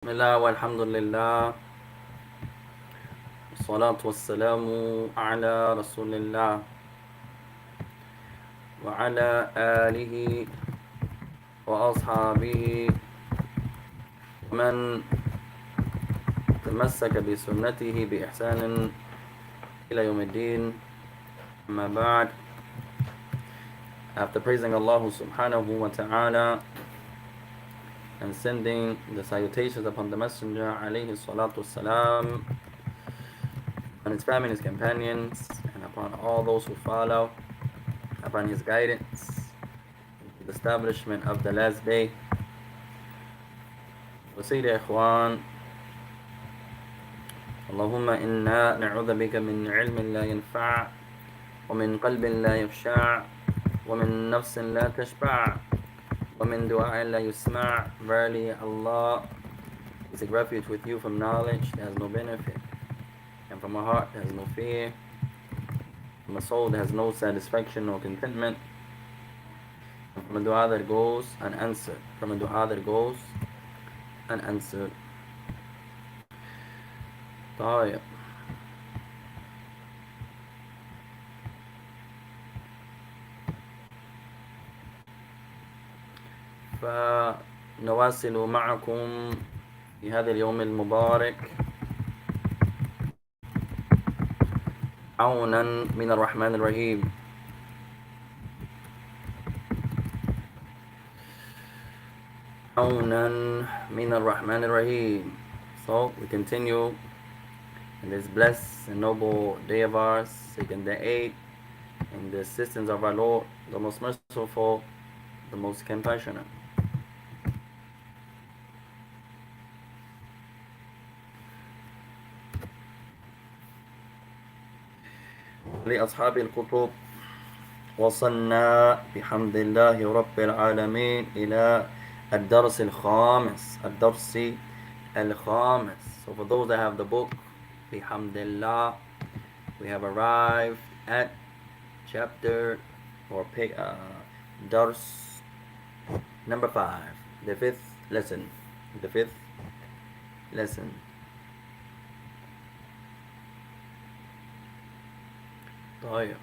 بسم الله والحمد لله والصلاة والسلام على رسول الله وعلى آله وأصحابه ومن تمسك بسنته بإحسان إلى يوم الدين. أما بعد, after praising Allah subhanahu wa ta'ala and sending the salutations upon the Messenger alayhi salatu wassalam, on his family and his companions, and upon all those who follow upon his guidance, the establishment of the last day. وسيد يا إخوان، اللهم إنا نعوذ بك من علم لا ينفع ومن قلب لا يخشع ومن نفس لا تشبع ومن دعاء لا يسمع. Verily Allah is a refuge with you from knowledge that has no benefit, and from a heart that has no fear, from a soul that has no satisfaction nor contentment, and from a dua that goes unanswered, from a dua that goes unanswered. طيب، فنواصل معكم في هذا اليوم المبارك عونا من الرحمن الرحيم. عونا من الرحمن الرحيم. So we continue in this blessed and noble day of ours, seeking the aid and the assistance of our Lord, the most merciful, the most compassionate. لأصحاب الكتب، وصلنا بحمد الله رب العالمين إلى الدرس الخامس. So for those that have the book, bihamdillah, we have arrived at chapter or dars number 5, the fifth lesson. طيب،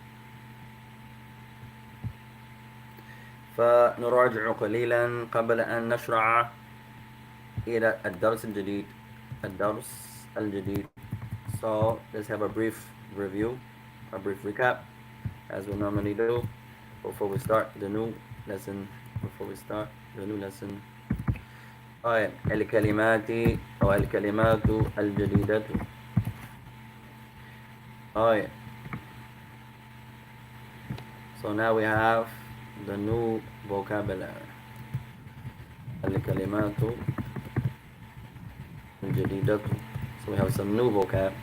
فنراجع قليلا قبل أن نشرع إلى الدرس الجديد. So let's have a brief review, a brief recap, as we normally do before we start the new lesson. طيب، الكلمات أو الكلمات الجديدة. طيب، so now we have the new vocabulary. الكلمات الجديدة. So we have some new vocab.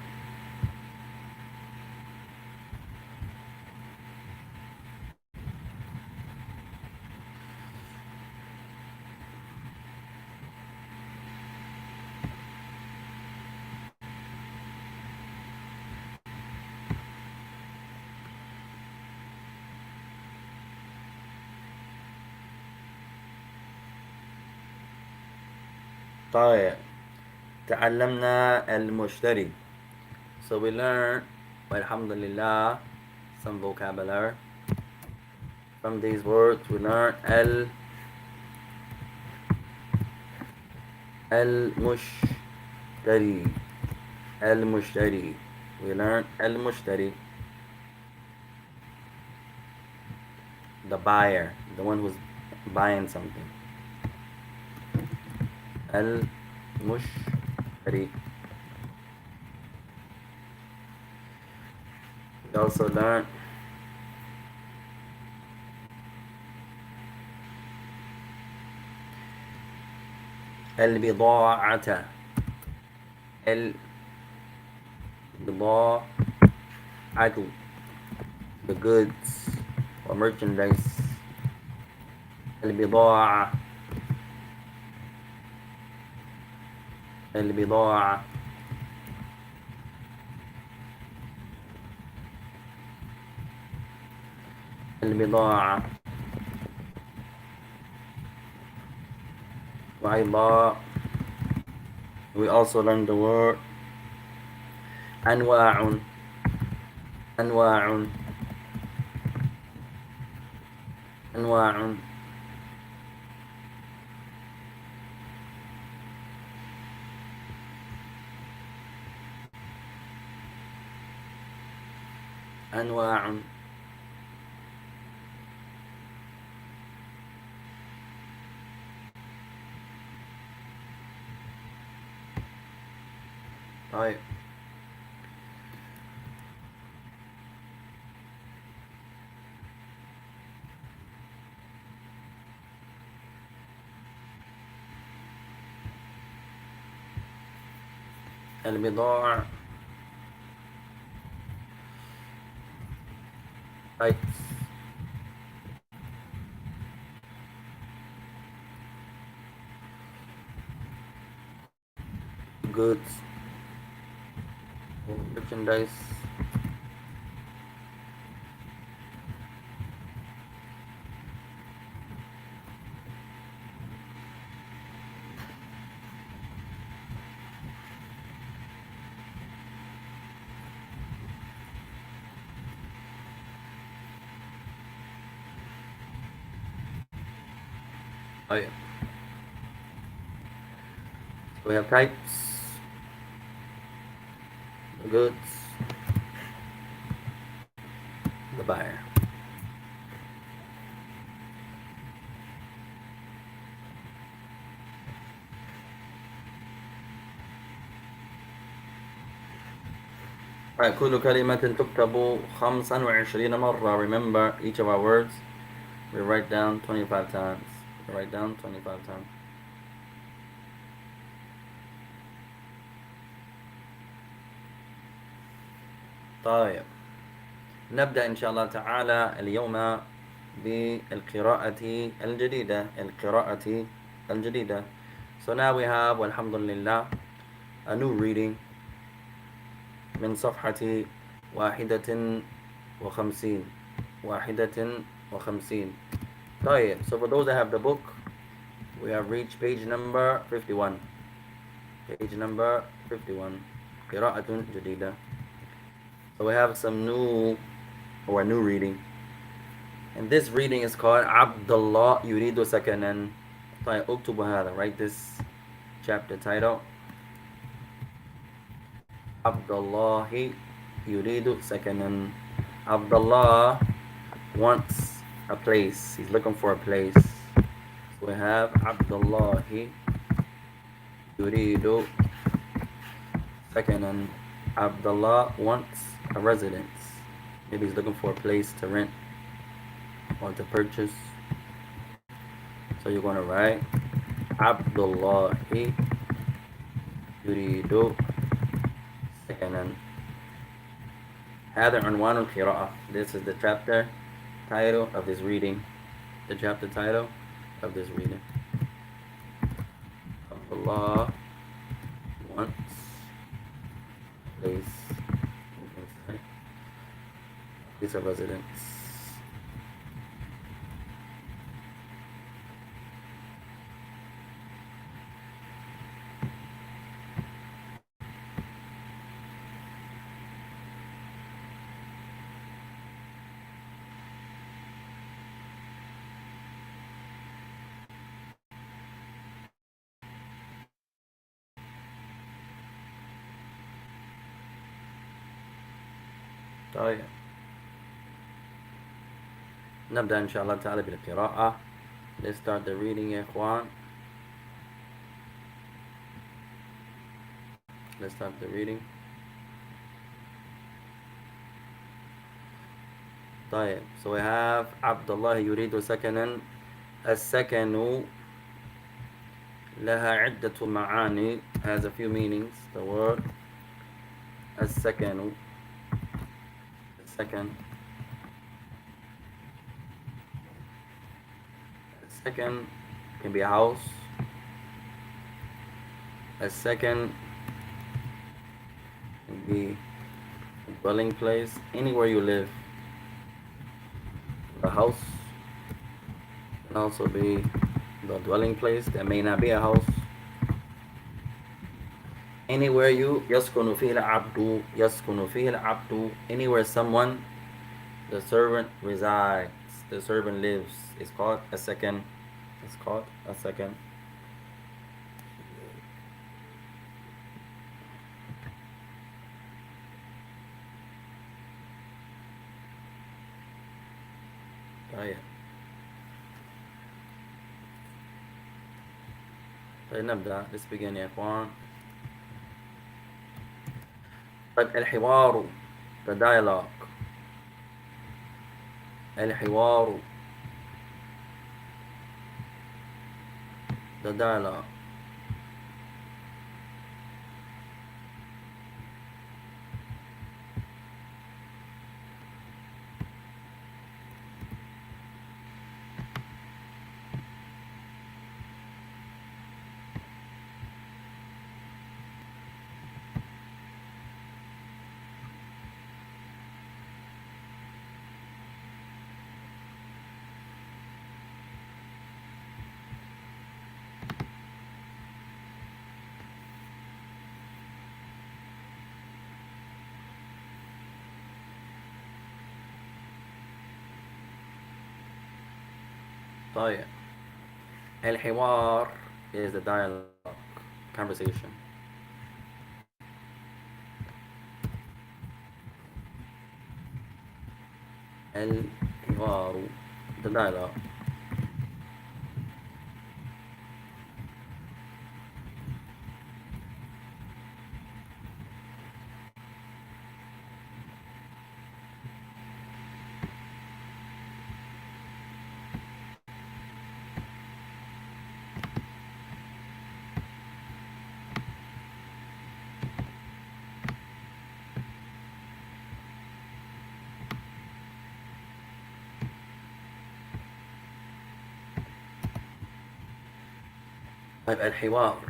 طيب، تعلمنا المشتري. So we learn, alhamdulillah, some vocabulary. From these words we learn المشتري. We learn المشتري, the buyer, the one who's buying something. المشتري. We also learn البضاعة. The goods or merchandise. البضاعة. وأيضا We also learned the word أنواع. أنواع. أنواع. أنواع. طيب. البضاعة. types. goods. merchandise. طيب. We have types, the goods, the buyer. Alright, كل كلمة تكتب 25 مرة. Remember each of our words we write down 25 times. We write down 25 times. طيب، نبدأ إن شاء الله تعالى اليوم بالقراءة الجديدة. القراءة الجديدة. So now we have والحمد لله a new reading من صفحة 51. 51. طيب, so for those that have the book, we have reached page number 51. Page number 51. قراءة جديدة. So we have some new reading. And this reading is called Abdullah Yuridu Sakanan. طيب, اكتب هذا. Write this chapter title. Abdullah Yuridu Sakanan. Abdullah wants a place. He's looking for a place. So we have Abdullah Yuridu Sakanan. Abdullah wants a residence. Maybe he's looking for a place to rent or to purchase. So you're going to write Abdullah Yuridu Sakanan. هذا عنوان القراءة. This is the chapter title of this reading. The chapter title of this reading. Abdullah wants place of residence. طيب، نبدأ إن شاء الله تعالى بالقراءة. Let's start the reading يا إخوان. Let's start the reading. طيب, so we have Abdullah يريد سكنا. السكن لها عدة معاني. Has a few meanings. The word السكن. Second. Second can be a house. A second can be a dwelling place. Anywhere you live. The house can also be the dwelling place. There may not be a house. Anywhere you يسكن فيه العبد يسكن فيه العبد. Anywhere someone, the servant resides, the servant lives, is called a second. It's called a second. طيب طيب نبدأ. Let's begin يا إخوان. طيب الحوار، the dialogue. الحوار، the dialogue. طيب الحوار is the dialogue, conversation. الحوار, the dialogue. طيب الحوار.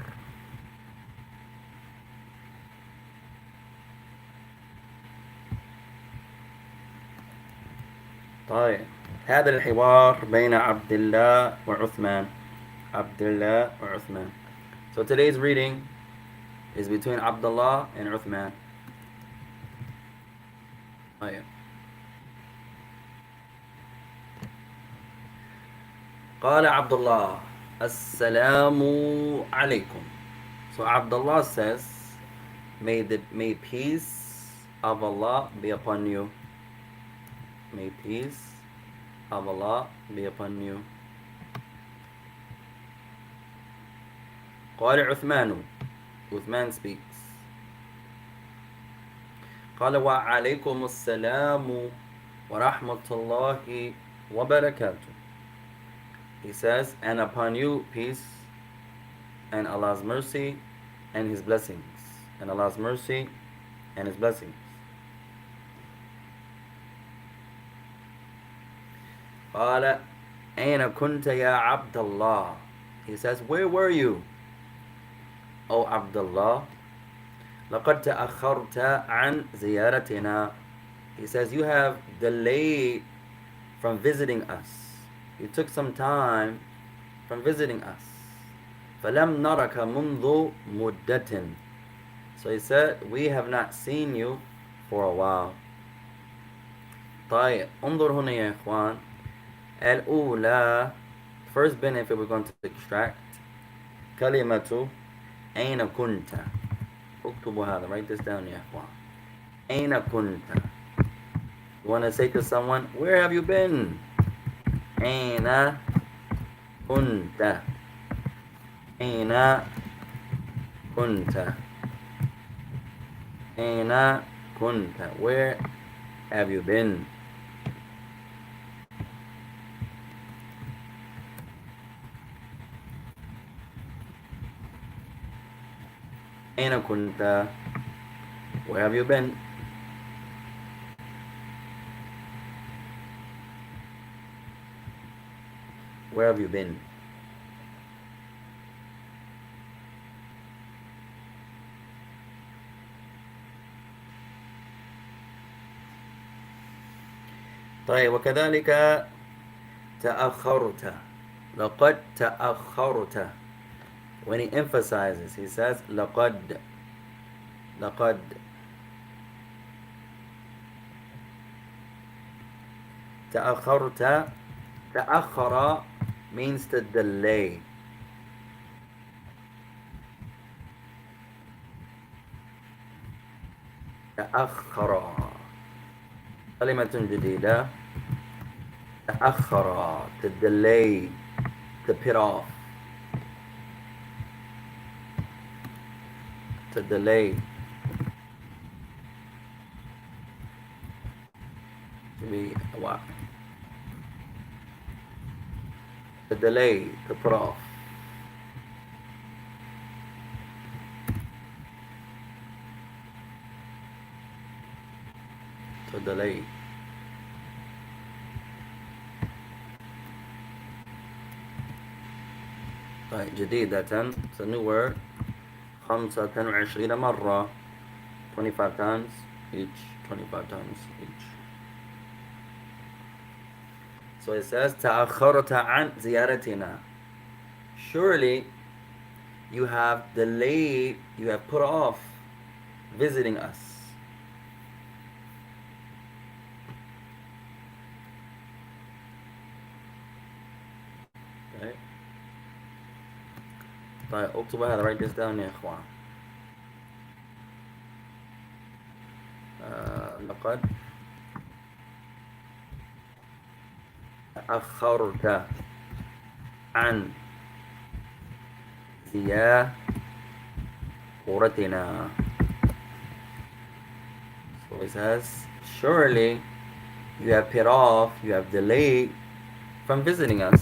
طيب هذا الحوار بين عبد الله وعثمان. عبد الله وعثمان. So today's reading is between Abdullah and Uthman. طيب قال عبد الله السلام عليكم. So Abdullah says, may peace of Allah be upon you. May peace of Allah be upon you. قال عثمان. Uthman speaks. قال وعليكم السلام ورحمة الله وبركاته. He says, and upon you peace and Allah's mercy and His blessings. And Allah's mercy and His blessings. قال أين كنت يا عبد الله. He says, where were you, O Abdullah? لقد تأخرت عن زيارتنا. He says, you have delayed from visiting us. You took some time from visiting us. فلم نرك منذ مدة. So he said, we have not seen you for a while. طيب انظر هنا يا إخوان. الأولى, first benefit we're going to extract كلمة أين كنت. اكتبوا هذا, write this down يا إخوان. أين كنت. You want to say to someone, where have you been? أين كنت. أين كنت. أين كنت. Where have you been? أين كنت. Where have you been? Where have you been? طيب وكذلك تأخرت. لقد تأخرت. When he emphasizes, he says لقد. لقد. تأخرت. تأخر means to delay. تأخر. كلمة جديدة. تأخر to delay, to put off, to delay, to be what? To delay, to put off. To delay. طيب جديدة. It's a new word. 25 مرة. 25 times each. 25 times each. So it says تأخرت عن زيارتنا. Surely you have delayed, you have put off visiting us. Okay. طيب اكتبوا هذا, write this down يا اخوان. لقد تأخرت عن زيارتنا. So it says, surely you have put off, you have delayed from visiting us.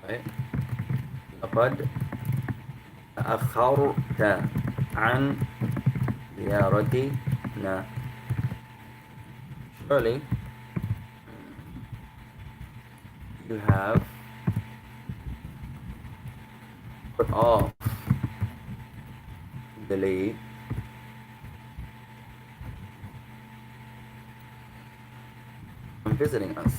Right? لقد تأخرت عن زيارتنا. Surely you have put off, delayed from visiting us.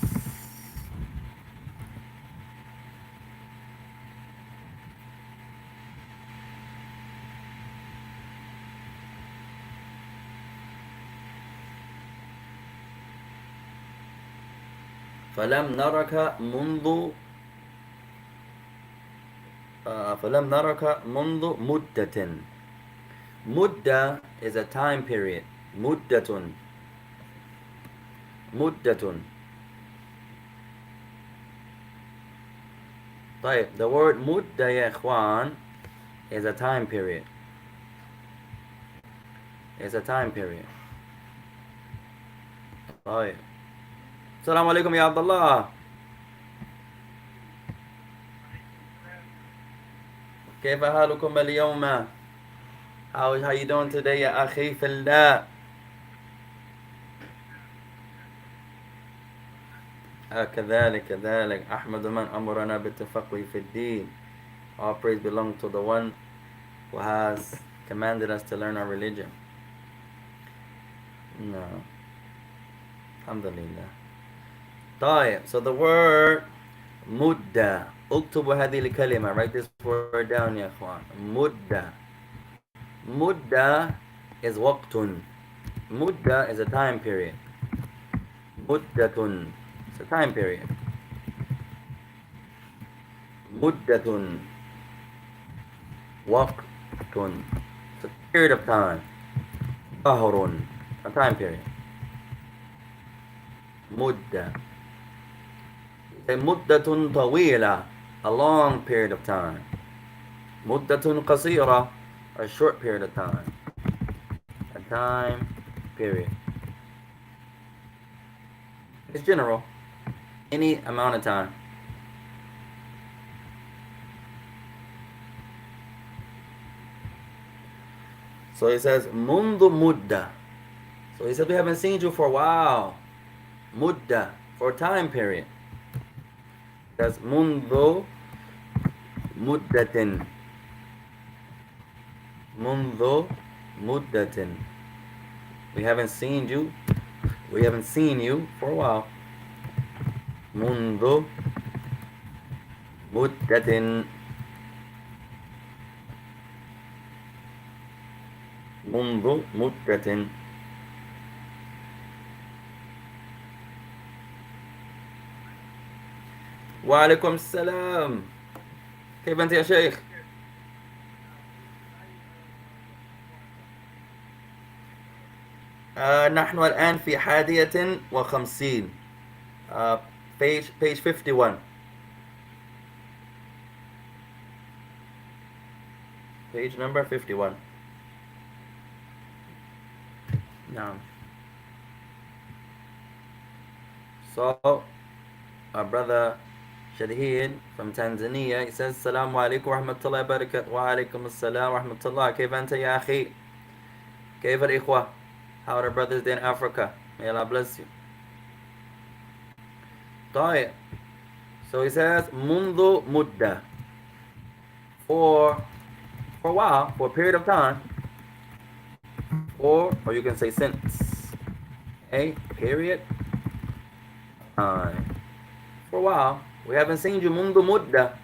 فلم نرك منذ مدة. مدة is a time period. مدة. طيب the word مدة يا إخوان is a time period. It's a time period. طيب السلام عليكم يا عبد الله. كيف حالكم اليوم؟ How you doing today يا أخي في الله؟ كذلك أحمد من أمرنا بالتفقه في الدين. All praise belongs to the one who has commanded us to learn our religion. No. Alhamdulillah. طيب, so the word مدة. اكتبوا هذه الكلمة. Write this word down يا إخوان. مدة. مدة is وقت. مدة is a time period. مدة. It's a time period. مدة. وقت. It's a period of time. ظهر. A time period. مدة. مدة طويلة. A long period of time. مدة قصيرة. A short period of time. A time period. It's general. Any amount of time. So he says منذ مدة. So he said we haven't seen you for a while. مدة, for a time period. That's منذ مدة. منذ مدة. We haven't seen you for a while. منذ مدة. منذ مدة. وعليكم السلام. كيف أنت يا شيخ؟ نحن الآن في 51. uh, page 51. Page number 51. نعم. So our brother Shadheen from Tanzania, he says Assalamu alaikum wa rahmatullahi wa barakatuh. Wa alaikum assalam wa rahmatullah. كيف أنت يا أخي؟ كيف الإخوة? How are the brothers in Africa? May Allah bless you. طيب. So he says منذ مدة, for a while, for a period of time, or you can say since a period time. For a while, we haven't seen you. منذ مدة.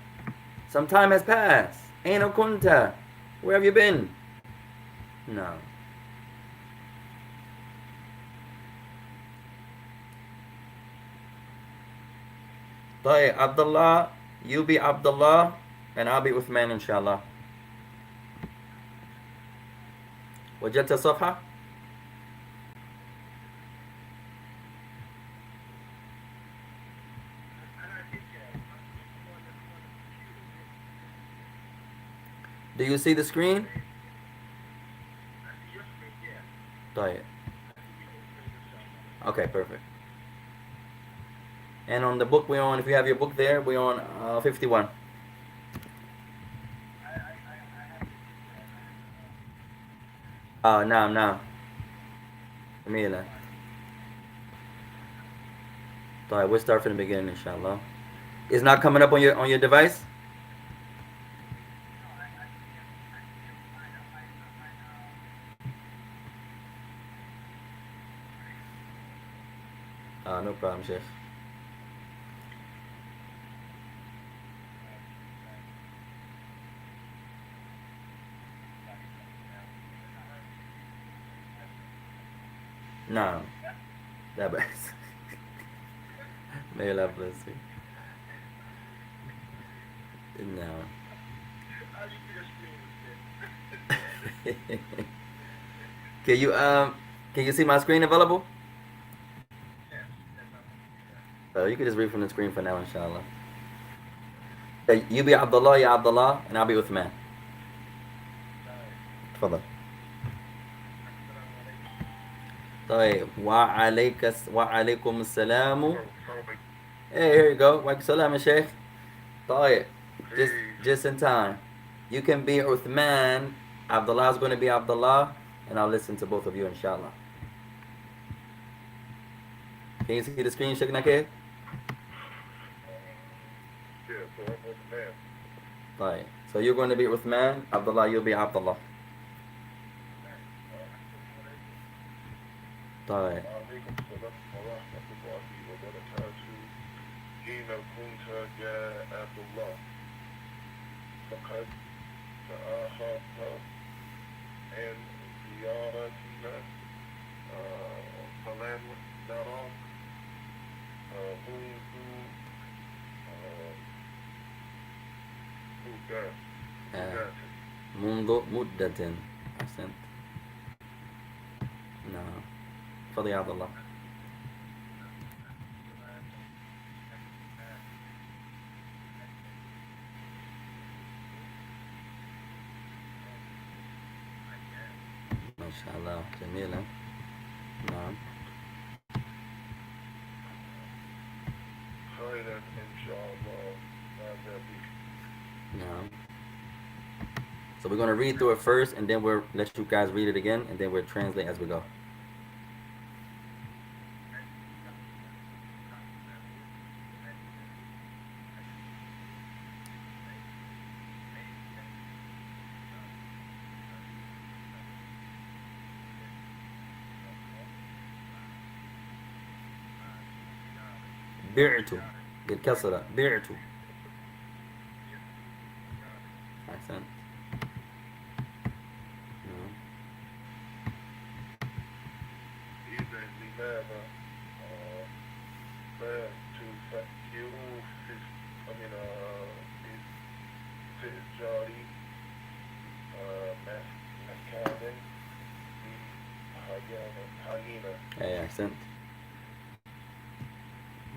Some time has passed. أين كنت? Where have you been? No. طيب Abdullah, you be Abdullah and I'll be Uthman inshallah. وجدت الصفحة؟ Do you see the screen? طيب. Okay, perfect. And on the book we're on, if you have your book there, we're on 51. نعم نعم. جميلة. طيب, we'll start from the beginning inshallah. It's not coming up on your device? No problem, Sheikh. No. That bad. May Allah bless you. No. Can you see my screen available? You can just read from the screen for now, inshallah. You be Abdullah, ya Abdullah, and I'll be Uthman. تفضل. طيب وعليكم السلام. Hey, here you go. وعليكم السلام يا شيخ. طيب, just in time. You can be Uthman. Abdullah is going to be Abdullah, and I'll listen to both of you, inshallah. Can you see the screen, Sheikh Nakir? طيب. So you're going to be Uthman. Abdullah, you'll be Abdullah. طيب. حين كنت يا عبد الله فقد تأخرت عن زيارتنا فلم نراك منذ مدة. أحسنت. نعم. تفضل يا عبد الله. ما شاء الله, جميلة. نعم. خيرا إن شاء الله. نعم. So we're going to read through it first, and then we'll let you guys read it again, and then we'll translate as we go. بعت بالكسرة بعت. أحسن. نعم. إذا لماذا لا تفكروا في في إيجاد مكان لحينا. أي أحسنت.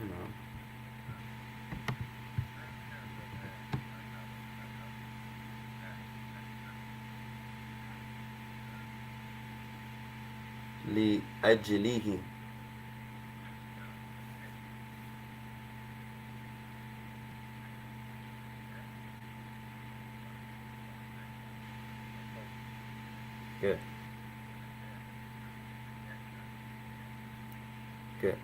نعم. لأجله. Good. Good.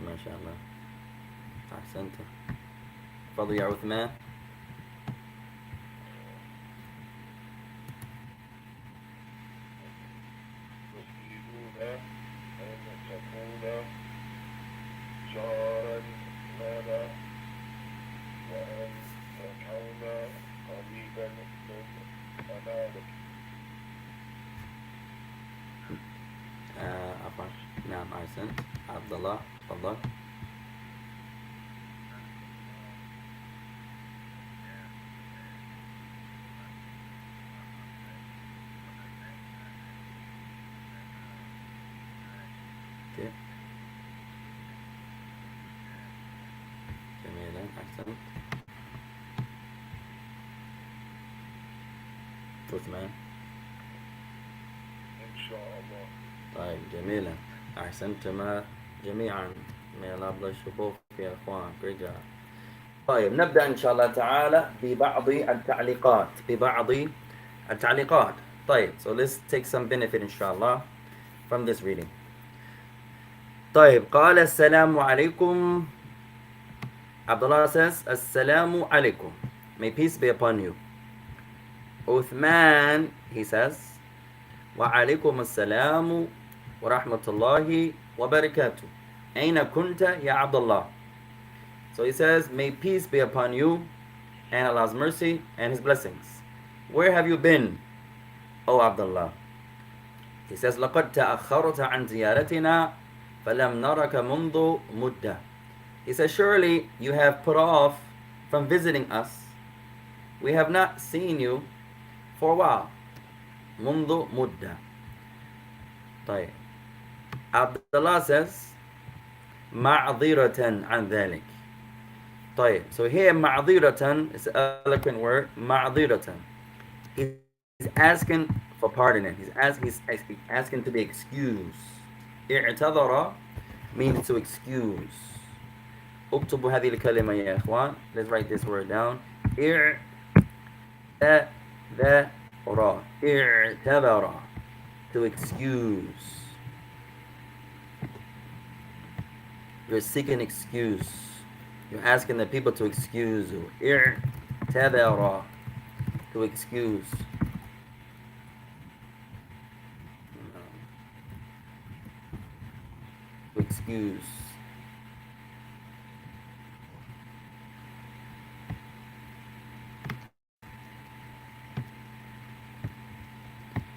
ما شاء الله. أحسنت. تفضل يا عثمان. يريدون أن تكون جارا لنا وأن تكون قريبا من أمامك. عفوا. نعم أحسنت. عبد الله تفضل. كيف؟ جميلا أحسنت. عثمان. إن شاء الله. طيب جميلا أحسنتما جميعا من الأفضل الشفوف يا أخوان. رجع. طيب نبدأ إن شاء الله تعالى ببعض التعليقات. طيب so let's take some benefit إن شاء الله from this reading. طيب قال السلام عليكم. Abdullah says السلام عليكم. May peace be upon you. Uthman, he says وعليكم السلام ورحمة الله وبركاته. أين كنت يا عبد الله? So he says, may peace be upon you and Allah's mercy and His blessings. Where have you been, O Abdullah? He says, لقد تأخرت عن زيارتنا فلم نرك منذ مدة. He says, surely you have put off from visiting us. We have not seen you for a while. منذ مدة. طيب. Abdullah says, معذرة عن ذلك. طيب. So here معذرة is an eloquent word. معذرة. He's asking for pardoning. He's asking to be excused. اعتذر means to excuse. اكتبوا هذه الكلمة يا إخوان. Let's write this word down. اعتذر. To excuse. You're seeking excuse. You're asking the people to excuse you. اعتذر. To excuse. To excuse.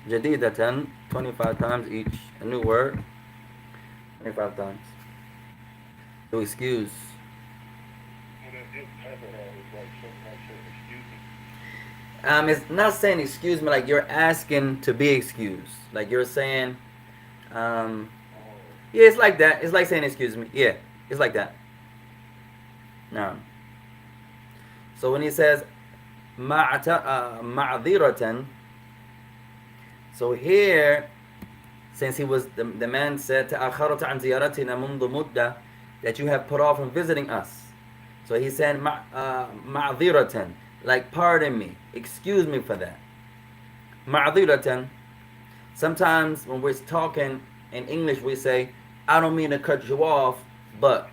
جديدة 25 times each. A new word 25 times. To excuse. It's not saying excuse me like you're asking to be excused. Like you're saying, yeah, it's like that. It's like saying excuse me. Yeah, it's like that. No. So when he says معذرة, so here, since he was the man said تأخرت عن زيارتنا منذ مدة, that you have put off from visiting us. So he said معذرة, like pardon me, excuse me for that. معذرة. Sometimes when we're talking in English we say, I don't mean to cut you off, but.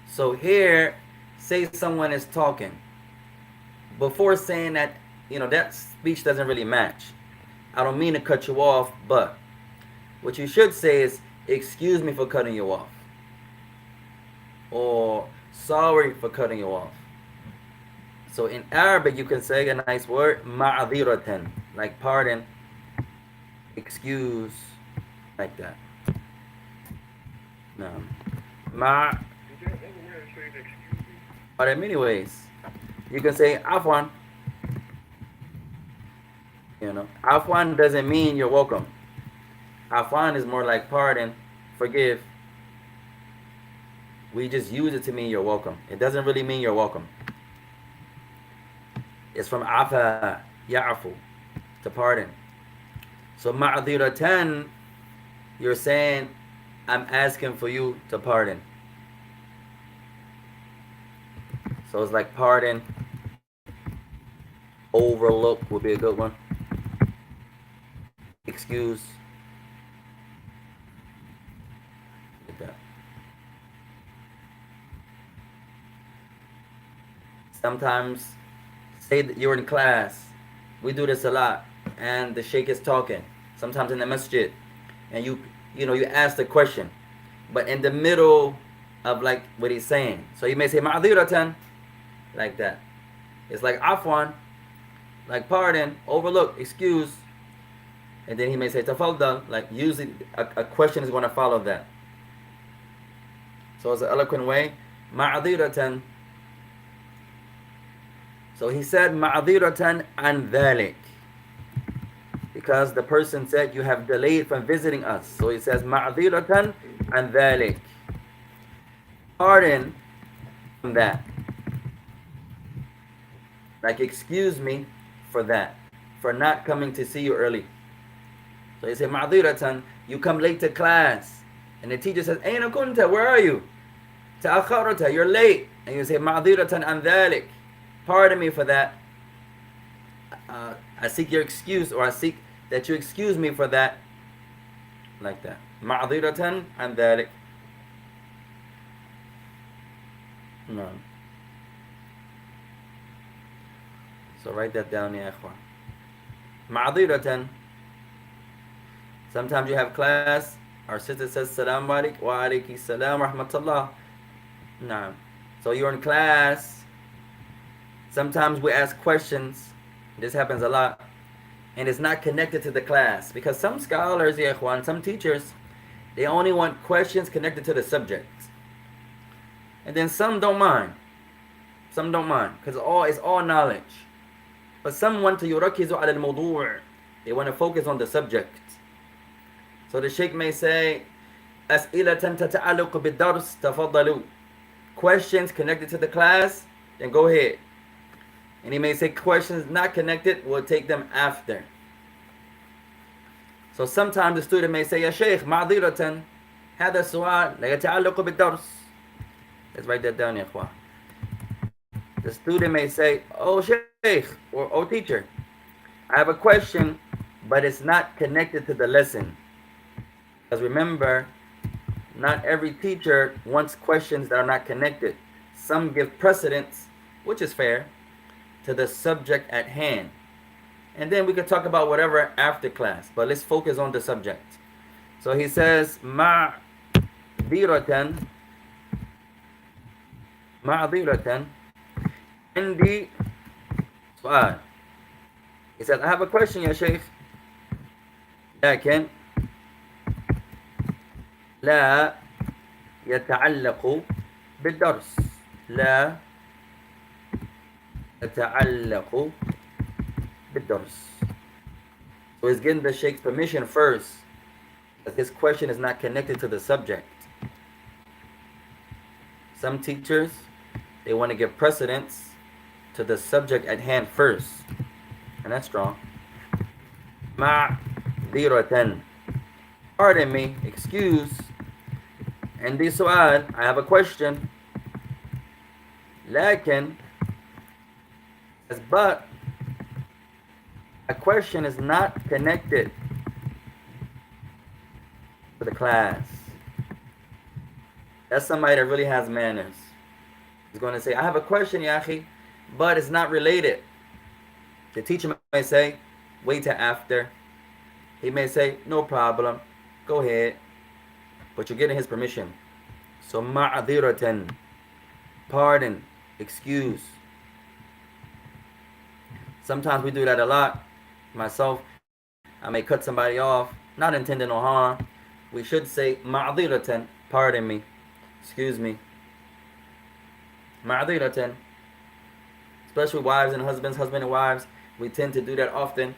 So here, say someone is talking. Before saying that, that speech doesn't really match. I don't mean to cut you off, but what you should say is, excuse me for cutting you off. Or sorry for cutting you off. So in Arabic, you can say a nice word, ma'adhiratan, like pardon, excuse, like that. No. Ma. Is there another way of saying excuse me? There are many ways. You can say afwan. Afwan doesn't mean you're welcome. Afwan is more like pardon, forgive. We just use it to mean you're welcome. It doesn't really mean you're welcome. It's from afa, ya'fu, to pardon. So ma'adhiratan, you're saying, I'm asking for you to pardon. So it's like pardon, overlook would be a good one. Excuse. Like that. Sometimes, say that you're in class. We do this a lot, and the sheikh is talking. Sometimes in the masjid, and you ask the question, but in the middle of like what he's saying. So you may say ma'adhiratan, like that. It's like afwan, like pardon, overlook, excuse, and then he may say tafaddal, like usually a question is going to follow that. So it's an eloquent way, ma'adhiratan. So he said ma'adhiratan an dhalik, because the person said you have delayed from visiting us. So he says ma'adhiratan an dhalik, pardon from that. Like, excuse me for that, for not coming to see you early. So you say ma'adhiratan, you come late to class, and the teacher says, Aina kunta, where are you? Ta'akharata, you're late. And you say ma'adhiratan an dhalik, pardon me for that. I seek your excuse, or I seek that you excuse me for that. Like that. Ma'adhiratan an dhalik. No. So write that down, ya ikhwan. Ma'adhiratan. Sometimes you have class, our sister says, Salaam alaikum, wa alaiki salam, rahmatullah. No. So you're in class. Sometimes we ask questions. This happens a lot. And it's not connected to the class. Because some scholars, ya ikhwan, some teachers, they only want questions connected to the subject. And then some don't mind. Some don't mind. Because it's all knowledge. But some want to yurakizu ala al-mawdu'. They want to focus on the subject. So the sheikh may say, أسئلة تتعلق بالدرس تفضلوا. Questions connected to the class, then go ahead. And he may say questions not connected, we'll take them after. So sometimes the student may say, يا شيخ معذرة هذا السؤال لا يتعلق بالدرس. Let's write that down, يا إخوان. The student may say, oh sheikh, or oh teacher, I have a question, but it's not connected to the lesson. Because remember, not every teacher wants questions that are not connected. Some give precedence, which is fair, to the subject at hand. And then we can talk about whatever after class, but let's focus on the subject. So he says, ma'diratan, عندي سؤال. He said, I have a question, يا شيخ. لكن لا يتعلق بالدرس. لا يتعلق بالدرس. So he's getting the Sheikh's permission first, because his question is not connected to the subject. Some teachers, they want to give precedence to the subject at hand first. And that's strong. Ma'diratan. Pardon me, excuse. And this su'al, I have a question. Lakin, but a question is not connected to the class. That's somebody that really has manners. He's going to say, I have a question, Yahi, but it's not related. The teacher may say, wait till after. He may say, no problem, go ahead, but you're getting his permission. So ma'adhiratan, pardon, excuse. Sometimes we do that a lot. Myself, I may cut somebody off, not intending no harm. We should say ma'adhiratan, pardon me, excuse me. Ma'adhiratan. Especially wives and husbands, husband and wives, we tend to do that often.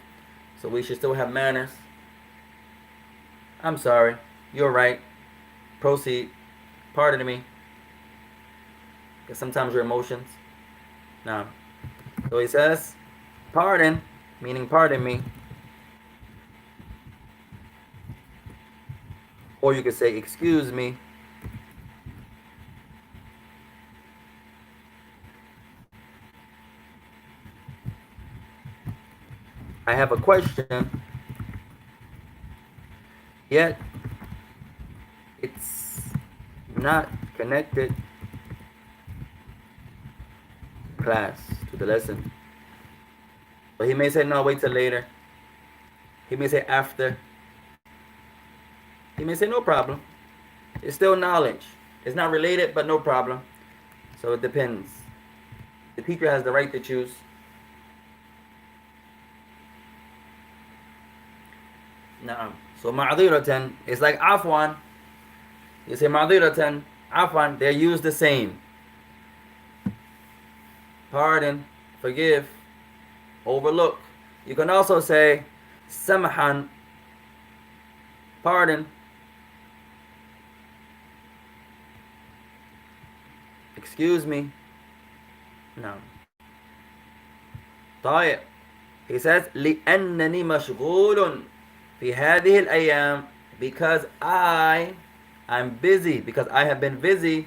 So we should still have manners. I'm sorry. You're right. Proceed. Pardon me. Because sometimes your emotions. Now, so he says, pardon, meaning pardon me. Or you could say, excuse me. I have a question. Yet, it's not connected class to the lesson. But he may say, no, wait till later. He may say after. He may say, no problem. It's still knowledge. It's not related, but no problem. So it depends. The teacher has the right to choose. Naam. So ma'adhiratan is like afwan. You say ma'adhiratan, afwan, they're used the same. Pardon, forgive, overlook. You can also say samahan, pardon, excuse me. No. طيب. He says لأنني مشغول في هذه الأيام, because I'm busy, because I have been busy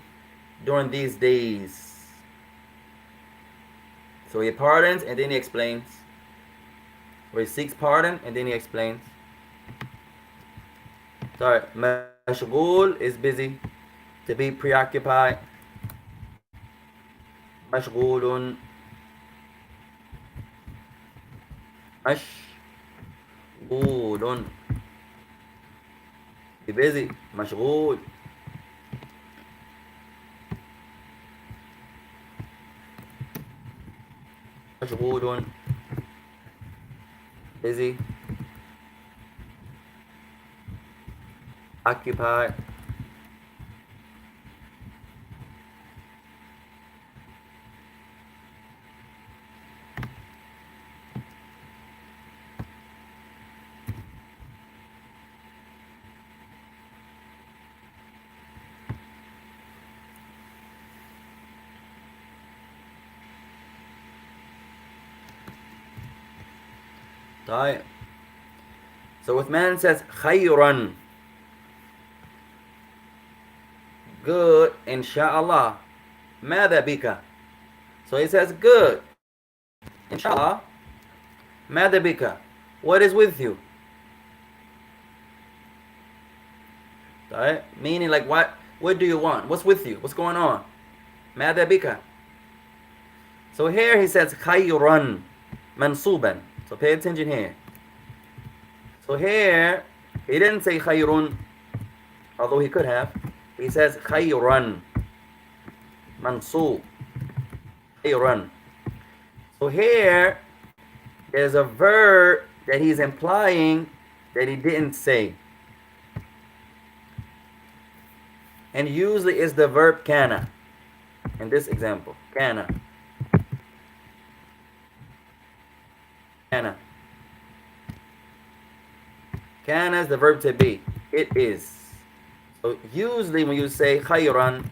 during these days. So he pardons and then he explains. Or he seeks pardon and then he explains. Sorry, مشغول is busy, to be preoccupied. مشغول, مشغول, be busy, مشغول. مشغول, busy, occupied. طيب. So if man says خيرا, good, inshallah, ماذا بك? So he says good, inshallah, ماذا بك? What is with you? Right? Meaning like what do you want? What's with you? What's going on? ماذا بك? So here he says خيرا منصوبا. So pay attention here. So here he didn't say خير, although he could have. He says خيرا منصوب. خيرا. So here there's a verb that he's implying that he didn't say. And usually it's the verb kana. In this example, kana. Kana. Kana is the verb to be. It is. So usually when you say khayran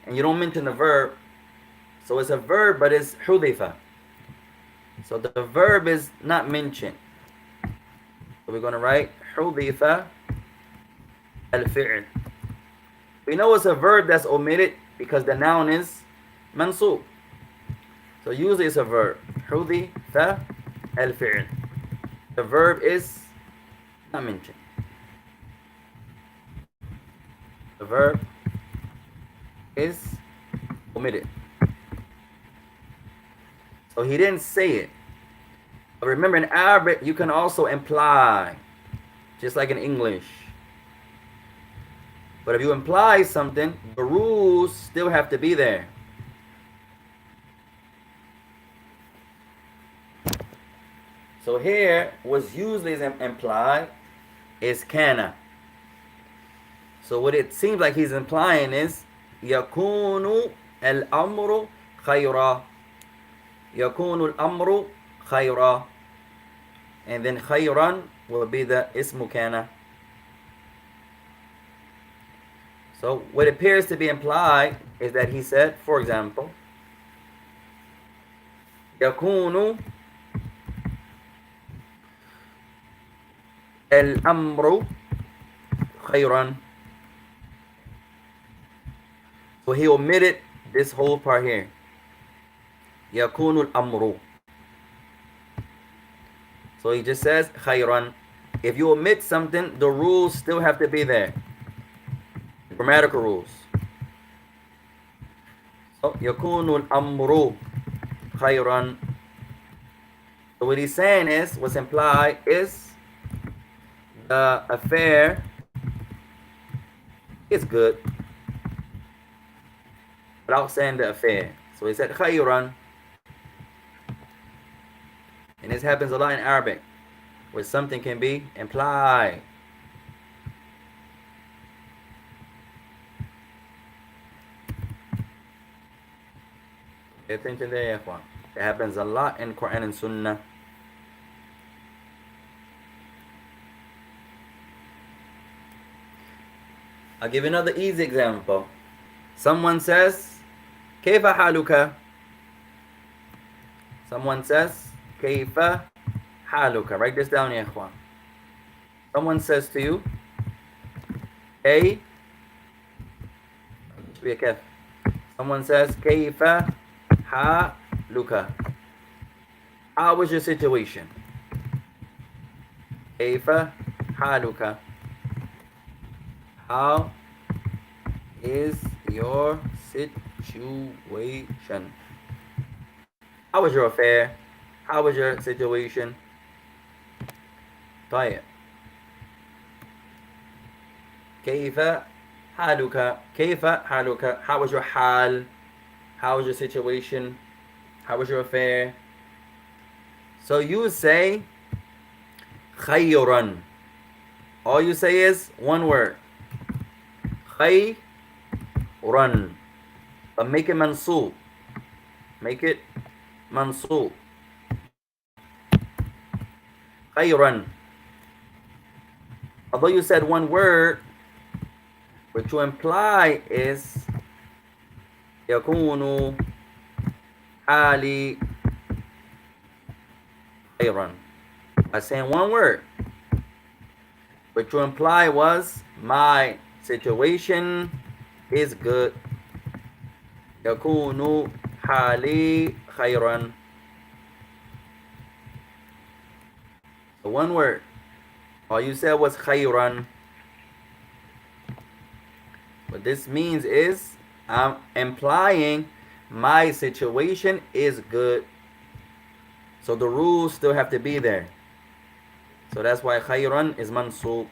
and you don't mention the verb, so it's a verb but it's hudifa. So the verb is not mentioned. So we're going to write hudifa al-fi'l. We know it's a verb that's omitted because the noun is mansub. So usually it's a verb. Hudifa al-fi'l. The verb is not mentioned. The verb is omitted. So he didn't say it. But remember, in Arabic, you can also imply. just like in English. But if you imply something, the rules still have to be there. So here, what's usually is implied is kana. So what it seems like he's implying is يكون الأمر خيرا. يكون الأمر خيرا. And then خيرا will be the اسم كان. So what appears to be implied is that he said, for example, يكون الأمر خيرا. So he omitted this whole part here. يكون الأمر. So he just says خيرا. If you omit something, the rules still have to be there. Grammatical rules. So يكون الأمر خيرا. So what he's saying is, what's implied is the affair is good without saying the affair. So he said خيرا. And this happens a lot in Arabic, where something can be implied. Pay attention there, ya ikhwan. It happens a lot in Quran and Sunnah. I'll give you another easy example. Someone says, كيف حالك? Someone says, كيف حالك? Write this down, ya ikhwan. Someone says to you, hey, someone says, كيف حالك? How was your situation? كيف حالك? How is your situation? How was your affair? How was your situation? طيب. كيف حالك? كيف حالك? How was your حال? How was your situation? How was your affair? So you say خيرا. All you say is one word. خيرا. But make it mansub. Make it mansub. خيرا. Although you said one word, what you imply is يكون حالي خيرا. By saying one word, what you imply was my situation is good. يكون حالي خيرا. So one word. All you said was خيرا. What this means is I'm implying my situation is good. So the rules still have to be there. So that's why خيرا is mansub.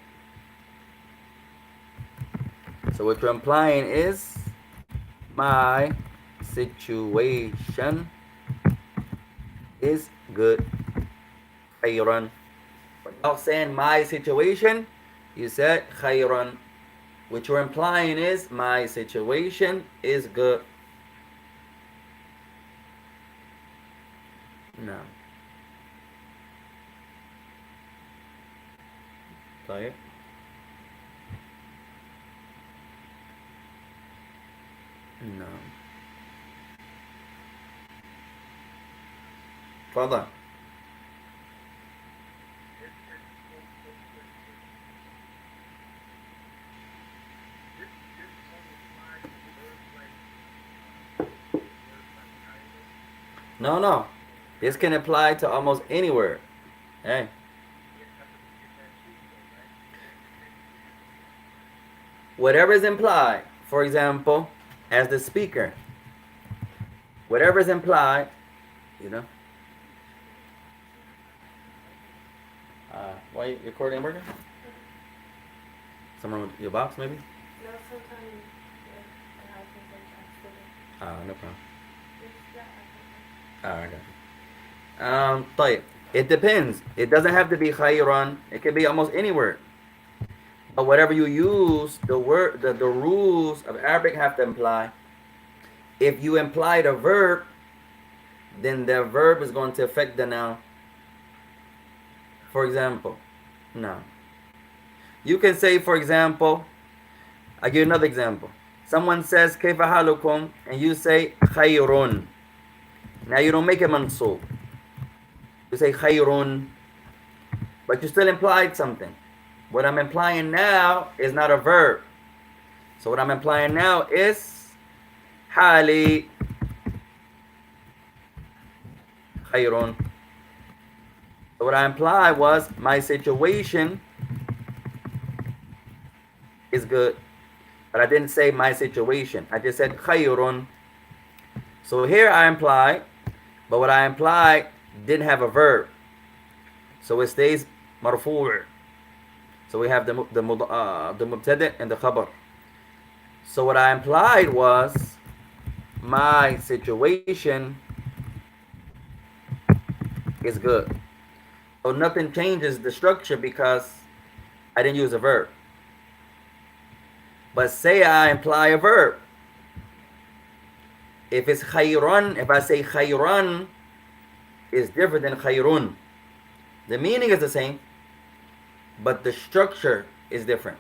So what you're implying is my situation is good. خيرا. Without saying my situation, you said خيرا. What you're implying is my situation is good. No. طيب. No. تفضل. No. This can apply to almost any word. Hey. Whatever is implied, for example, as the speaker, whatever is implied, you know. Why you recording working? Somewhere with your box, maybe? No, sometimes it happens like accident. No problem. It's that I got you. طيب. It depends. It doesn't have to be khayran. It can be almost any word. But whatever you use, the rules of Arabic have to imply. If you imply the verb, then the verb is going to affect the noun. For example, now you can say, for example, I give you another example. Someone says كيف حالكم and you say خير. Now you don't make it mansub. You say خير, but you still implied something. What I'm implying now is not a verb. So what I'm implying now is حالي خير. So what I implied was my situation is good. But I didn't say my situation. I just said خير. So here I implied, but what I implied didn't have a verb. So it stays مرفوع. So we have the mubtada and the khabar. So what I implied was my situation is good. So nothing changes the structure because I didn't use a verb. But say I imply a verb. If it's khayran, if I say khayran, it's different than khayrun. The meaning is the same, but the structure is different.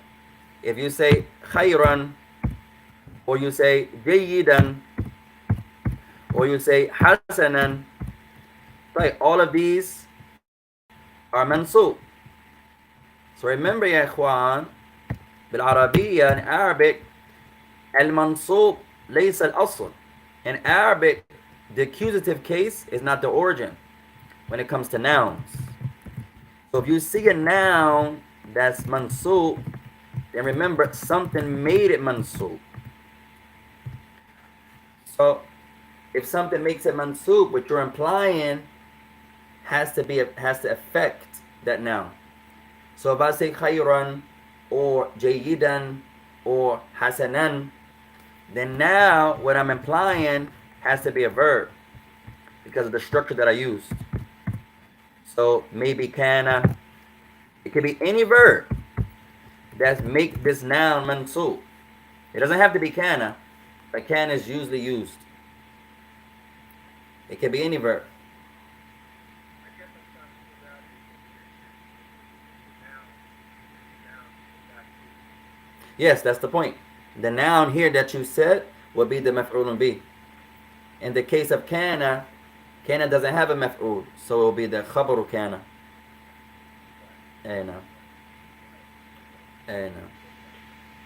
If you say khayran, or you say jayidan, or you say hasanan, right? All of these are mansub. So remember, ya ikhwan, بالعربية in Arabic, المنصوب ليس الأصل. In Arabic, the accusative case is not the origin when it comes to nouns. So if you see a noun that's mansub, then remember something made it mansub. So if something makes it mansub, what you're implying has to affect that noun. So if I say khayran or jayidan or hasanan, then now what I'm implying has to be a verb because of the structure that I used. So maybe kana, it could be any verb that make this noun mansub. It doesn't have to be kana, but kana is usually used. It can be any verb. I guess I'm trying to figure out if the noun. Yes, that's the point. The noun here that you said will be the maf'ulun bih. In the case of kana, kana doesn't have a maf'ul, so it will be the khabaru kana. No. No.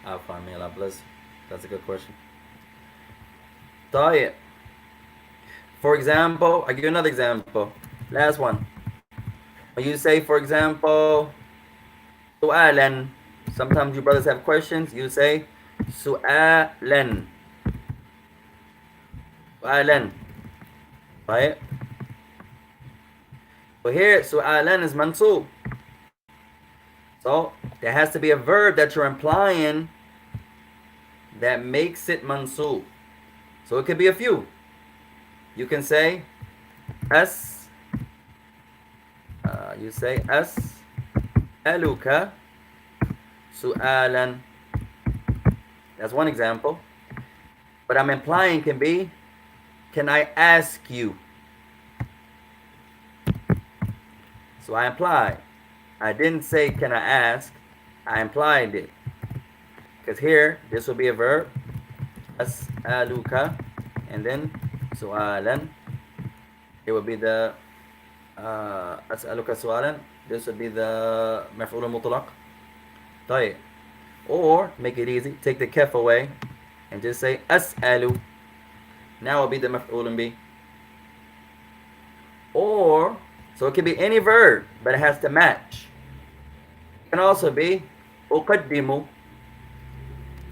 I'll find me Allah bless. That's a good question. طيب. For example, I give you another example. Last one. When you say, for example, su'alan. Sometimes you brothers have questions. You say su'alan. Su'alan. Right? But here, su'alan is mansub. So there has to be a verb that you're implying that makes it mansub. So it could be a few. You can say as. You say as aluka su'alan. That's one example. But I'm implying can be, can I ask you? So I imply. I didn't say can I ask. I implied it. Because here, this will be a verb. As'aluka. And then su'alan. It will be the as'aluka su'alan. This would be the maf'ul mutlaq. طيب. Or make it easy. Take the kaf away. And just say as'alu. Now it will be the maf'ul bih. Or, so it can be any verb, but it has to match. It can also be uqaddimu.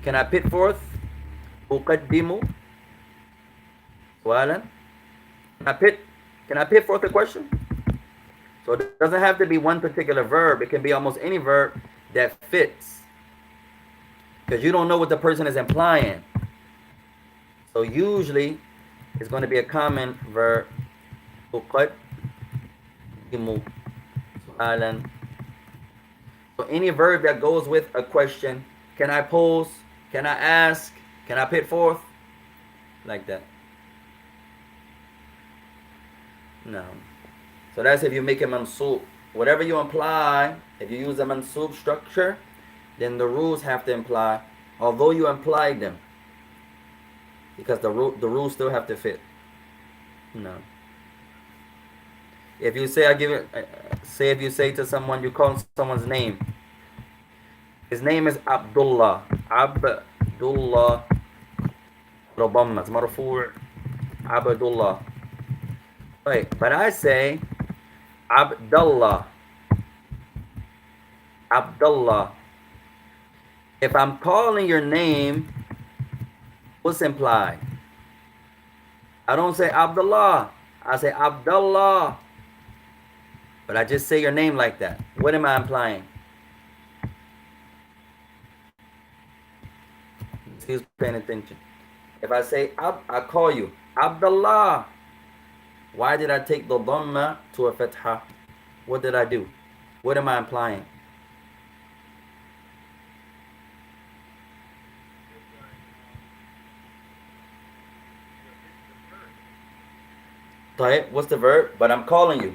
Can I put forth uqaddimu su'alan? Can I put forth a question? So it doesn't have to be one particular verb. It can be almost any verb that fits. because you don't know what the person is implying. So usually it's going to be a common verb. أقدم سؤالا. So any verb that goes with a question, can I pose? Can I ask? Can I put forth? Like that. No. So that's if you make a mansub. Whatever you imply, if you use a mansub structure, then the rules have to imply, although you implied them, because the rules still have to fit. No. If you say, I give it, say if you say to someone, you call someone's name. His name is Abdullah. Abdullah. ربما مرفوع. Abdullah. Right, but I say Abdullah. Abdullah. If I'm calling your name, what's implied? I don't say Abdullah. I say Abdullah. But I just say your name like that. What am I implying? Who's paying attention? If I say I call you Abdullah, why did I take the dhamma to a fatha? What did I do? What am I implying? What's the verb? But I'm calling you.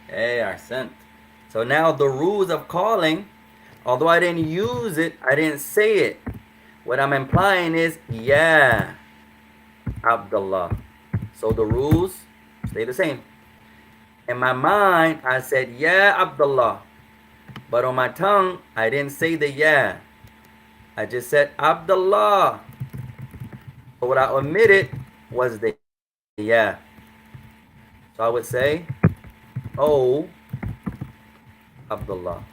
Hey, Arsent. So now the rules of calling, although I didn't use it, I didn't say it. What I'm implying is, yeah, Abdullah. So the rules stay the same. In my mind, I said, yeah, Abdullah. But on my tongue, I didn't say the yeah. I just said, Abdullah. So what I omitted was the yeah. So I would say, oh, Abdullah.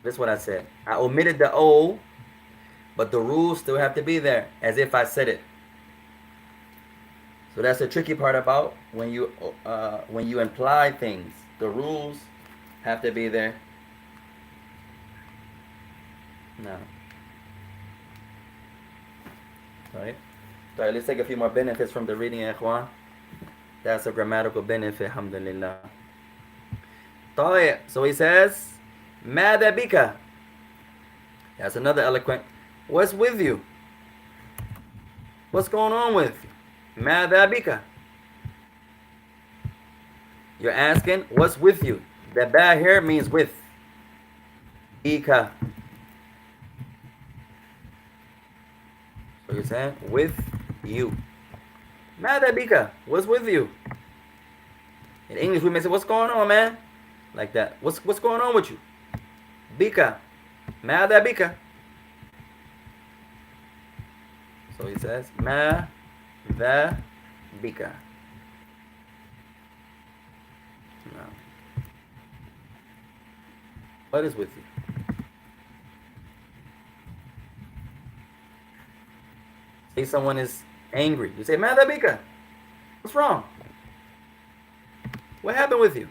That's what I said. I omitted the O, but the rules still have to be there, as if I said it. So that's the tricky part about when you imply things. The rules have to be there. No. Alright. Alright, let's take a few more benefits from the reading, ikhwan. That's a grammatical benefit, alhamdulillah. So he says, ماذا بك? That's another eloquent. What's with you? What's going on with you? ماذا بك? You're asking, what's with you? The ba here means with. Bika. So you're saying, with you. ماذا بك? What's with you? In English, we may say, what's going on, man? Like that. What's going on with you? Bika. ماذا بك? So he says, ماذا بك? No. What is with you? Say someone is angry. You say, ماذا بك? What's wrong? What happened with you?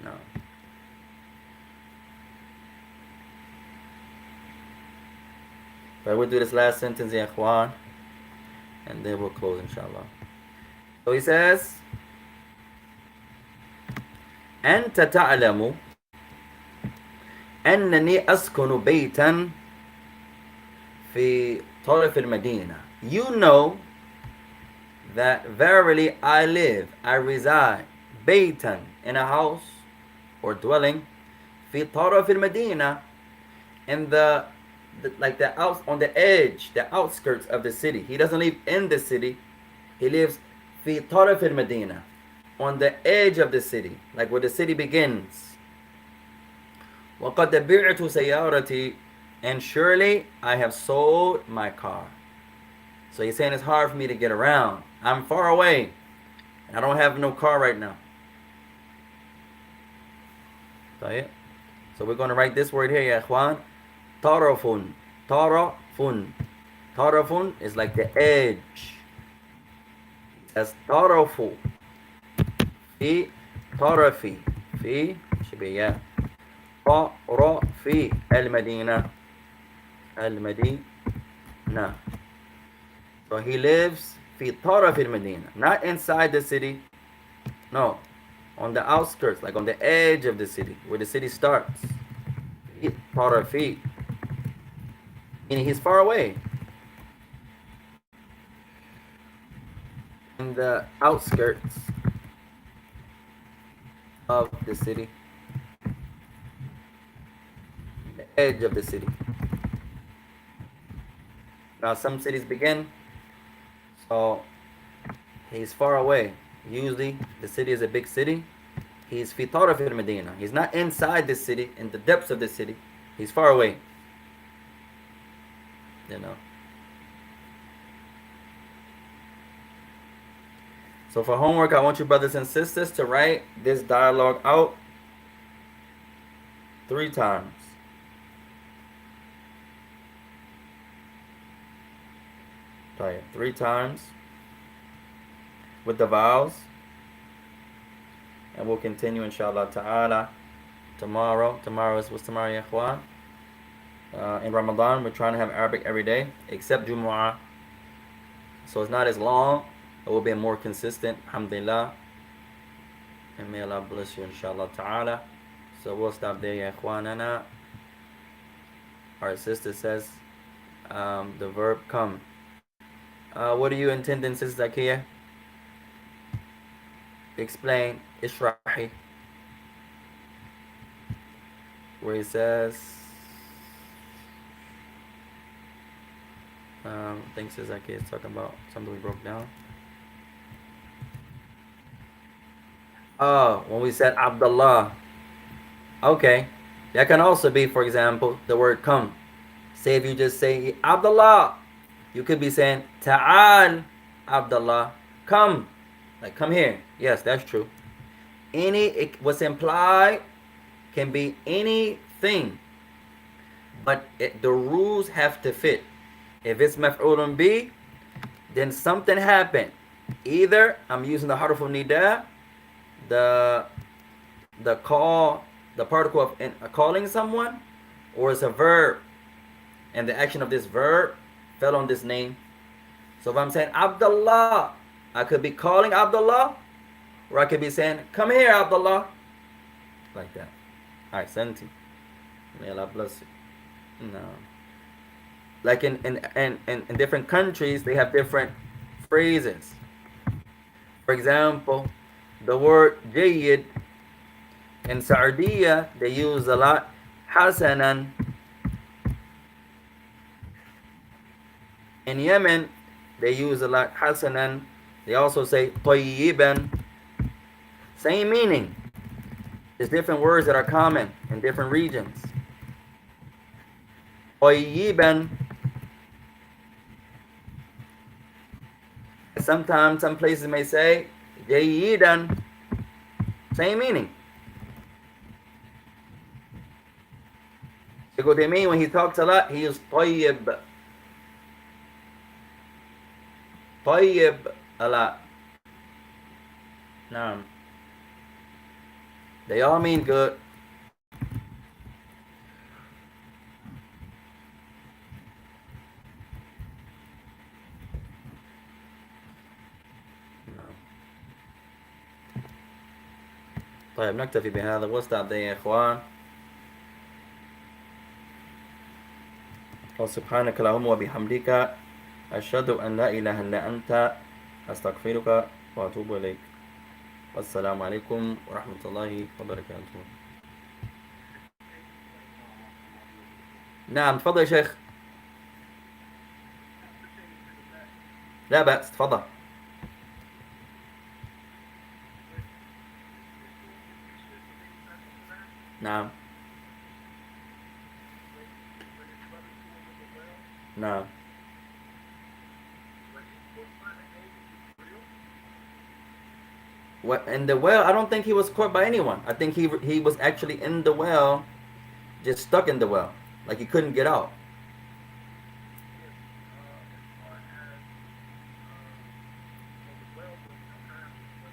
No. But we'll do this last sentence, ya ikhwan, and then we'll close, inshallah. So he says, أنت تعلم أنني أسكن بيتا في طرف المدينة. You know that verily I live, I reside, بيتا, in a house or dwelling, في طرف المدينة, in the like the out on the edge, the outskirts of the city. He doesn't live in the city. He lives في طرف المدينة, on the edge of the city, like where the city begins. وقد بعت سيارتي, and surely I have sold my car. So he's saying it's hard for me to get around. I'm far away, and I don't have no car right now. So we're going to write this word here, ya ikhwan. Tarafun. Tarafun. Tarafun is like the edge. That's tarafu. Fi tarafi. Fi should be yeah. Tarafi al-Madina. Al-Madina. So he lives fi tarafi al-Madina. Not inside the city. No. On the outskirts, like on the edge of the city, where the city starts. Fi tarafi. Meaning he's far away. In the outskirts of the city, the edge of the city. Now some cities begin, so he's far away. Usually the city is a big city. He's fi taraf al-Medina. He's not inside the city, in the depths of the city. He's far away. You know. So for homework, I want you brothers and sisters to write this dialogue out 3 times. Try it 3 times with the vowels. And we'll continue inshallah ta'ala tomorrow. Tomorrow is what's tomorrow, ya ikhwan? In Ramadan, we're trying to have Arabic every day, except Jumu'ah. So it's not as long. It will be more consistent, alhamdulillah. And may Allah bless you, inshallah ta'ala. So we'll stop there, ya ikhwanana. Our sister says, the verb come. What are you intending, Sister Zakiya? Explain, ishrahi. Where he says, I think Sister Zakiya is talking about something we broke down. Oh, when we said Abdullah. Okay. That can also be, for example, the word come. Say if you just say Abdullah, you could be saying Ta'al Abdullah. Come. Like come here. Yes, that's true. What's implied can be anything. But the rules have to fit. If it's maf'ulun bi, then something happened. Either I'm using the harf of nida, the call, the particle of calling someone, or it's a verb, and the action of this verb fell on this name. So if I'm saying Abdullah, I could be calling Abdullah, or I could be saying, come here, Abdullah. Like that. All right, Santi. May Allah bless you. No. Like in different countries, they have different phrases. For example, the word jayyid in Saudi, they use a lot hasanan. In Yemen, they use a lot hasanan. They also say tayyiban. Same meaning. There's different words that are common in different regions. Tayyiban. Sometimes some places may say jayyidan. Same meaning. Sheikh Uthaymeen, when he talks a lot, he uses tayyib. Tayyib a lot. Naam. They all mean good. طيب نكتفي بهذا واستعد يا إخوان. وسبحانك اللهم وبحمدك أشهد أن لا إله إلا أنت أستغفرك وأتوب إليك. والسلام عليكم ورحمة الله وبركاته. نعم تفضل يا شيخ. لا بأس تفضل. نعم نعم. In the well, I don't think he was caught by anyone. I think he was actually in the well just stuck in the well, like he couldn't get out. Yes, as far as so the well was apparently what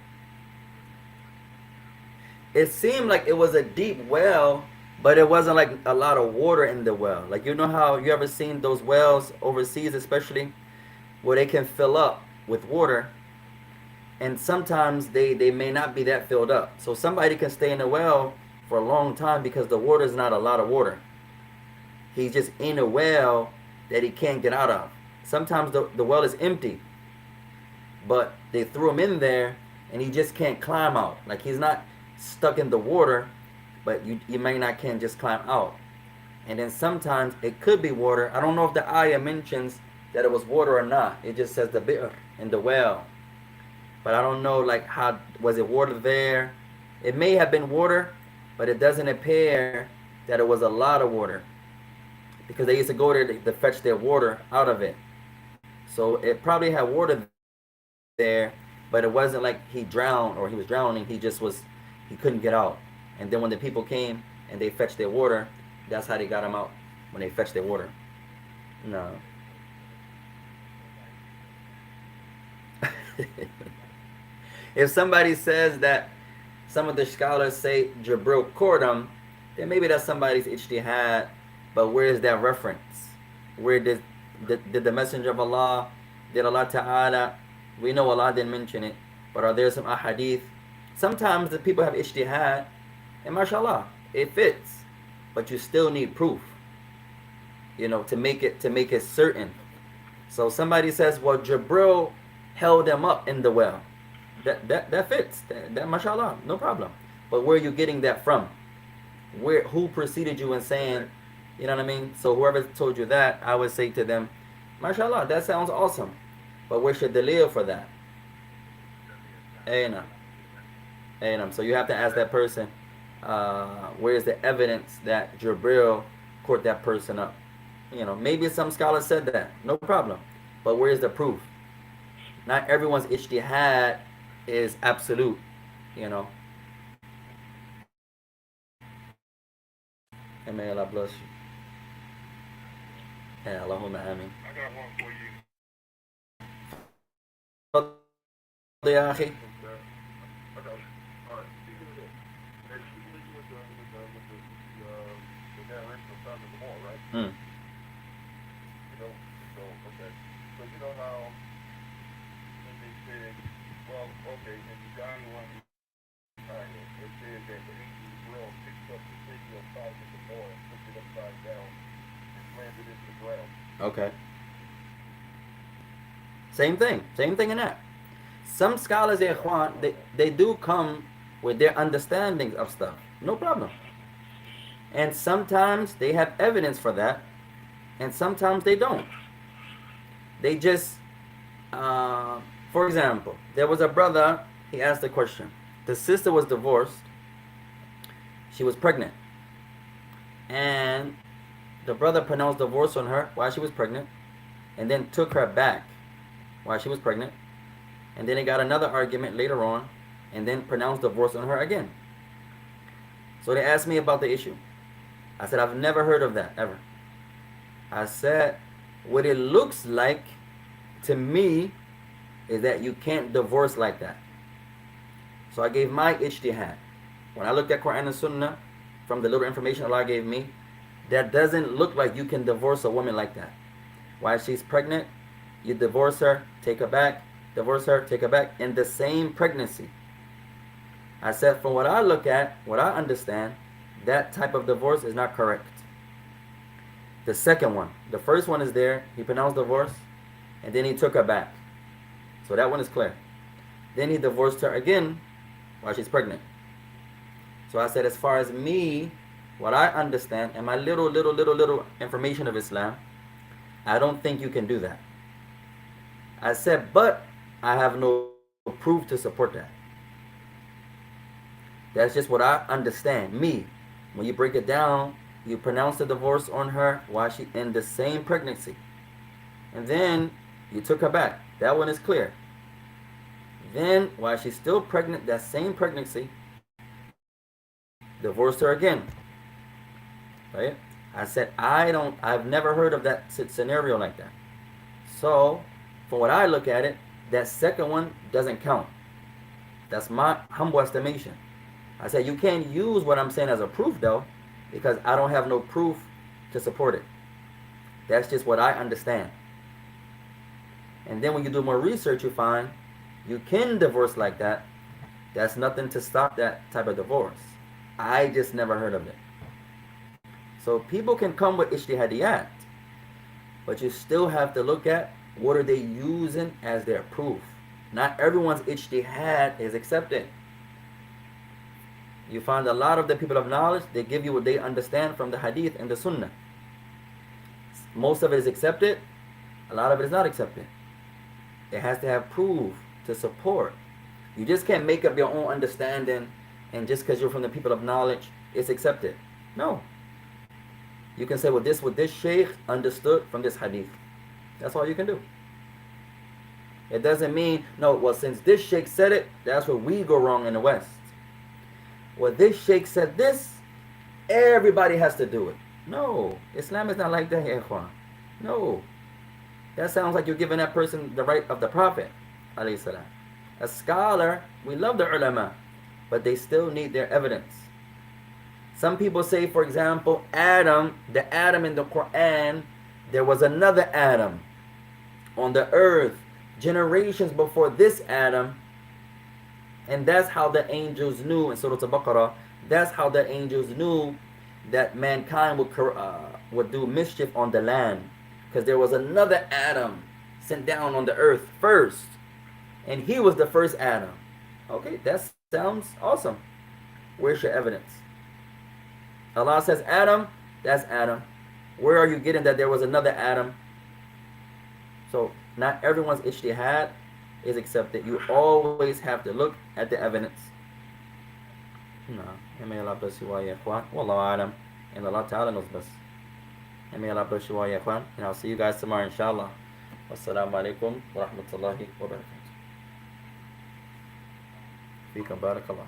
It seemed like it was a deep well, but it wasn't like a lot of water in the well. Like, you know how you ever seen those wells overseas, especially where they can fill up with water, and sometimes they may not be that filled up. So somebody can stay in a well for a long time because the water is not a lot of water. He's just in a well that he can't get out of. Sometimes the well is empty, but they threw him in there and he just can't climb out. Like, he's not stuck in the water, but you may not can just climb out. And then sometimes it could be water. I don't know if the ayah mentions that it was water or not. It just says the bi'r in the well. But I don't know, like, how was it water there? It may have been water, but it doesn't appear that it was a lot of water because they used to go there to fetch their water out of it. So it probably had water there, but it wasn't like he drowned or he was drowning. He couldn't get out. And then when the people came and they fetched their water, that's how they got him out, when they fetched their water. No. If somebody says that some of the scholars say Jibril caught him, then maybe that's somebody's ijtihad. But where is that reference? Where did the Messenger of Allah, did Allah Ta'ala, we know Allah didn't mention it, but are there some ahadith? Sometimes the people have ijtihad, and mashallah, it fits, but you still need proof, to make it certain. So somebody says, well, Jibril held them up in the well. That fits. That mashallah, no problem. But where are you getting that from? Who preceded you in saying, you know what I mean? So whoever told you that, I would say to them, mashallah, that sounds awesome. But where's your dalil for that? Ainam. So you have to ask that person, where's the evidence that Jibril caught that person up? Maybe some scholars said that, no problem. But where's the proof? Not everyone's ijtihad is absolute, And may Allah bless you. Yeah, Allahumma ameen. I got one for you. يا أخي. I got all right. Speaking of this, and speaking of the narration of Sodom and Gomorrah, right? Mm. So okay. So you know how when they said, well, okay, in the John 1, it said that the angel Gabriel picked up the city of Sodom and Gomorrah and put it upside down and slammed it into the ground. Okay. Same thing in that. Some scholars, they do come with their understandings of stuff. No problem. And sometimes they have evidence for that, and sometimes they don't. They just, for example, there was a brother, he asked a question. The sister was divorced. She was pregnant. And the brother pronounced divorce on her while she was pregnant, and then took her back while she was pregnant. And then they got another argument later on, and then pronounced divorce on her again. So they asked me about the issue. I said, I've never heard of that, ever. I said, what it looks like to me is that you can't divorce like that. So I gave my ijtihad. When I looked at Quran and Sunnah, from the little information Allah gave me, that doesn't look like you can divorce a woman like that. While she's pregnant, you divorce her, take her back, divorce her, take her back, in the same pregnancy. I said, from what I look at, what I understand, that type of divorce is not correct. The second one, the first one is there, he pronounced divorce, and then he took her back. So that one is clear. Then he divorced her again while she's pregnant. So I said, as far as me, what I understand, and my little information of Islam, I don't think you can do that. I said, but I have no proof to support that. That's just what I understand. Me, when you break it down, you pronounce the divorce on her while she in the same pregnancy. And then you took her back. That one is clear. Then, while she's still pregnant, that same pregnancy, divorced her again. right? I said I've never heard of that scenario like that. So, from what I look at it, that second one doesn't count. That's my humble estimation. I said you can't use what I'm saying as a proof though, because I don't have no proof to support it. That's just what I understand. And then when you do more research, you find you can divorce like that. That's nothing to stop that type of divorce. I just never heard of it. So people can come with ijtihadiyat, but you still have to look at what are they using as their proof. Not everyone's ijtihad is accepted. You find a lot of the people of knowledge, they give you what they understand from the hadith and the sunnah. Most of it is accepted, a lot of it is not accepted. It has to have proof to support. You just can't make up your own understanding and just because you're from the people of knowledge, it's accepted. No. You can say, well, this what this sheikh understood from this hadith. That's all you can do. It doesn't mean, no, well, since this sheikh said it, that's where we go wrong in the West. Well, this sheikh said this, everybody has to do it. No, Islam is not like that, ya ikhwan. No. That sounds like you're giving that person the right of the Prophet, alayhi salam. A scholar, we love the ulama, but they still need their evidence. Some people say, for example, Adam, the Adam in the Quran, there was another Adam on the earth, generations before this Adam, and that's how the angels knew in Surah Al-Baqarah, that's how the angels knew that mankind would do mischief on the land. Because there was another Adam sent down on the earth first, and he was the first Adam. Okay, that sounds awesome. Where's your evidence? Allah says Adam, that's Adam. Where are you getting that there was another Adam? So not everyone's ijtihad is accepted. You always have to look at the evidence. No, and may Allah bless you all, ya ikhwan. Wallahu alam. And Allah Ta'ala knows best. And may Allah bless you all, ya ikhwan. And I'll see you guys tomorrow, inshallah. Wassalamu alaikum wa rahmatullahi wa barakatuh. Fikum barakallah.